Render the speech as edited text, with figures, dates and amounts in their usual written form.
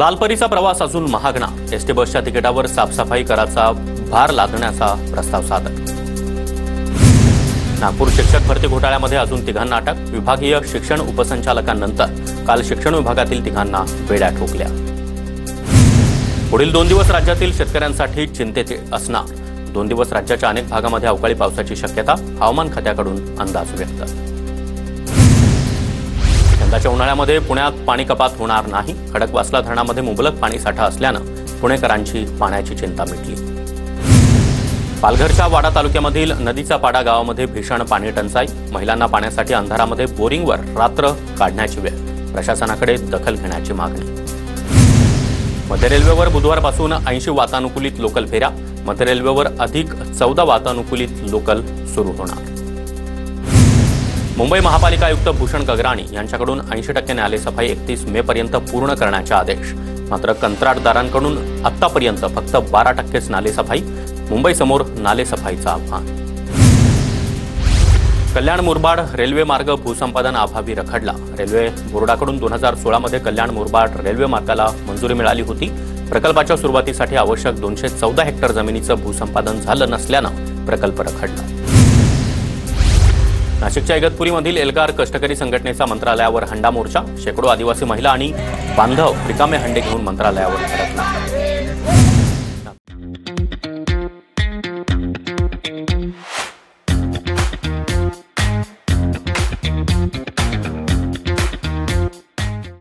लालपरीचा प्रवास अजून महागणा, एसटी बसच्या तिकिटावर साफसफाई कराचा भार लादण्याचा प्रस्ताव सादर. नागपूर शिक्षक भरती घोटाळ्यामध्ये अजून तिघांना अटक. विभागीय शिक्षण उपसंचालकांनंतर काल शिक्षण विभागातील तिघांना बेड्या ठोकल्या. पुढील 2 दिवस राज्यातील शेतकऱ्यांसाठी चिंतेचे असणार. 2 दिवस राज्याच्या अनेक भागामध्ये अवकाळी पावसाची शक्यता, हवामान खात्याकडून अंदाज व्यक्त. यंदाच्या उन्हाळ्यामध्ये पुण्यात पाणी कपात होणार नाही. खडकवासला धरणामध्ये मुबलक पाणीसाठा असल्यानं पुणेकरांची पाण्याची चिंता मिटली. पालघरच्या वाडा तालुक्यामधील नदीचा पाडा गावामध्ये भीषण पाणी टंचाई. महिलांना पाण्यासाठी अंधारामध्ये बोरिंगवर रात्र काढण्याची वेळ. प्रशासनाकडे दखल घेण्याची मागणी. मध्य रेल्वेवर बुधवारपासून 80 वातानुकूलित लोकल फेऱ्या. मध्य रेल्वेवर अधिक 14 वातानुकूलित लोकल सुरू होणार. मुंबई महापालिका आयुक्त भूषण गगराणी यांच्याकडून 80% नालेसफाई 31 मे पर्यंत पूर्ण करण्याचे आदेश. मात्र कंत्राटदारांकडून आतापर्यंत फक्त 12%च नालेसफाई. मुंबई समोर नालेसफाईचं आव्हान. कल्याण मुरबाड रेल्वे मार्ग भूसंपादन अभावी रखडला. रेल्वे बोर्डाकडून 2016 मध्ये कल्याण मुरबाड रेल्वे मार्गाला मंजुरी मिळाली होती. प्रकल्पाच्या सुरुवातीसाठी आवश्यक 214 हेक्टर जमिनीचं भूसंपादन झालं नसल्यानं प्रकल्प रखडला. नाशिकच्या इगतपुरीमधील एल्गार कष्टकरी संघटनेचा मंत्रालयावर हंडा मोर्चा. शेकडो आदिवासी महिला आणि बांधव रिकामे हंडे घेऊन मंत्रालयावर धडकला.